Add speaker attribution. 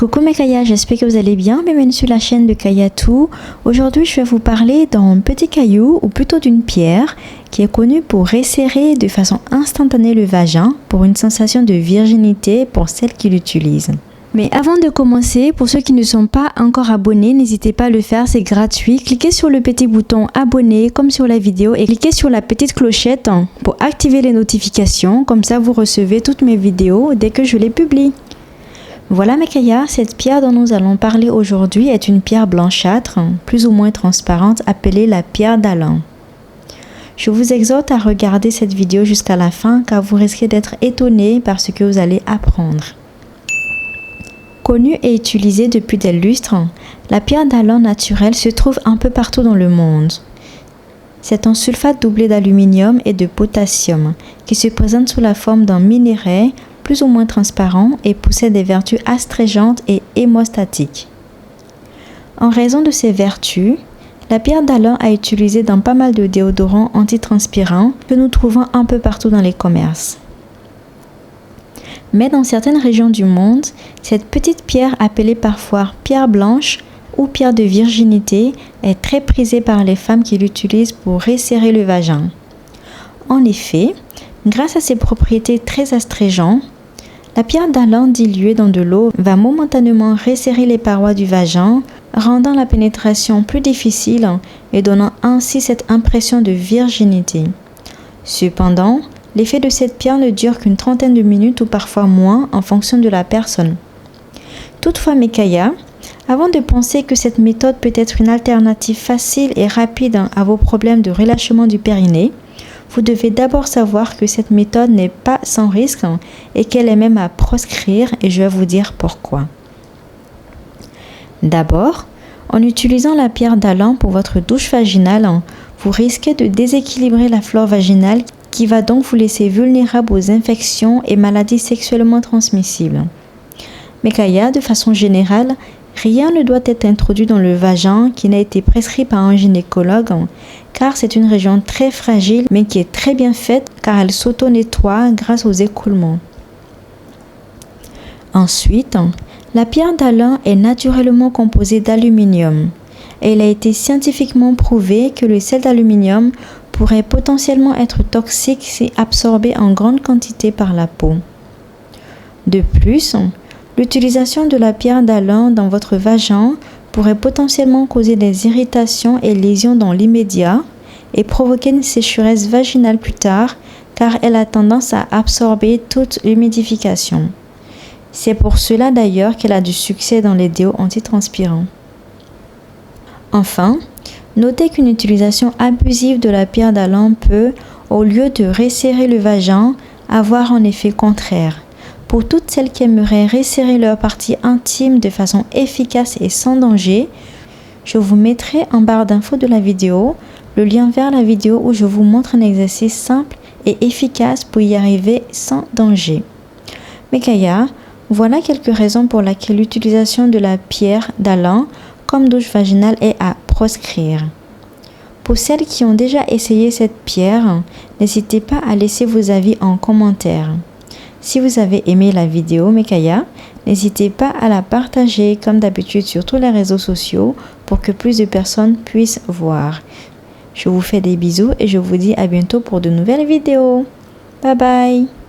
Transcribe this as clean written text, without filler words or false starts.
Speaker 1: Coucou mes Kaya, j'espère que vous allez bien, bienvenue sur la chaîne de Kayatou. Aujourd'hui je vais vous parler d'un petit caillou ou plutôt d'une pierre qui est connue pour resserrer de façon instantanée le vagin pour une sensation de virginité pour celles qui l'utilisent. Mais avant de commencer, pour ceux qui ne sont pas encore abonnés, n'hésitez pas à le faire, c'est gratuit. Cliquez sur le petit bouton abonner comme sur la vidéo et cliquez sur la petite clochette pour activer les notifications, comme ça vous recevez toutes mes vidéos dès que je les publie. Voilà mes Kaya, cette pierre dont nous allons parler aujourd'hui est une pierre blanchâtre, plus ou moins transparente, appelée la pierre d'Alain. Je vous exhorte à regarder cette vidéo jusqu'à la fin car vous risquez d'être étonné par ce que vous allez apprendre. Connue et utilisée depuis des lustres, la pierre d'Alain naturelle se trouve un peu partout dans le monde. C'est un sulfate doublé d'aluminium et de potassium qui se présente sous la forme d'un minerai plus ou moins transparent et possède des vertus astringentes et hémostatiques. En raison de ces vertus, la pierre d'Alain est utilisée dans pas mal de déodorants antitranspirants que nous trouvons un peu partout dans les commerces. Mais dans certaines régions du monde, cette petite pierre appelée parfois pierre blanche ou pierre de virginité est très prisée par les femmes qui l'utilisent pour resserrer le vagin. En effet, grâce à ses propriétés très astringentes, la pierre d'Alain diluée dans de l'eau va momentanément resserrer les parois du vagin, rendant la pénétration plus difficile et donnant ainsi cette impression de virginité. Cependant, l'effet de cette pierre ne dure qu'une trentaine de minutes ou parfois moins en fonction de la personne. Toutefois mes Kaya, avant de penser que cette méthode peut être une alternative facile et rapide à vos problèmes de relâchement du périnée, vous devez d'abord savoir que cette méthode n'est pas sans risque et qu'elle est même à proscrire et je vais vous dire pourquoi. D'abord, en utilisant la pierre d'Alain pour votre douche vaginale, vous risquez de déséquilibrer la flore vaginale qui va donc vous laisser vulnérable aux infections et maladies sexuellement transmissibles. Mais Kaya, de façon générale, rien ne doit être introduit dans le vagin qui n'a été prescrit par un gynécologue car c'est une région très fragile mais qui est très bien faite car elle s'auto-nettoie grâce aux écoulements. Ensuite, la pierre d'Alain est naturellement composée d'aluminium et il a été scientifiquement prouvé que le sel d'aluminium pourrait potentiellement être toxique si absorbé en grande quantité par la peau. De plus, l'utilisation de la pierre d'Alain dans votre vagin pourrait potentiellement causer des irritations et lésions dans l'immédiat et provoquer une sécheresse vaginale plus tard car elle a tendance à absorber toute l'humidification. C'est pour cela d'ailleurs qu'elle a du succès dans les déos antitranspirants. Enfin, notez qu'une utilisation abusive de la pierre d'Alain peut, au lieu de resserrer le vagin, avoir un effet contraire. Pour toutes celles qui aimeraient resserrer leur partie intime de façon efficace et sans danger, je vous mettrai en barre d'infos de la vidéo le lien vers la vidéo où je vous montre un exercice simple et efficace pour y arriver sans danger. Mais Kaya, voilà quelques raisons pour lesquelles l'utilisation de la pierre d'Alain comme douche vaginale est à proscrire. Pour celles qui ont déjà essayé cette pierre, n'hésitez pas à laisser vos avis en commentaire. Si vous avez aimé la vidéo mes Kaya, n'hésitez pas à la partager comme d'habitude sur tous les réseaux sociaux pour que plus de personnes puissent voir. Je vous fais des bisous et je vous dis à bientôt pour de nouvelles vidéos. Bye bye!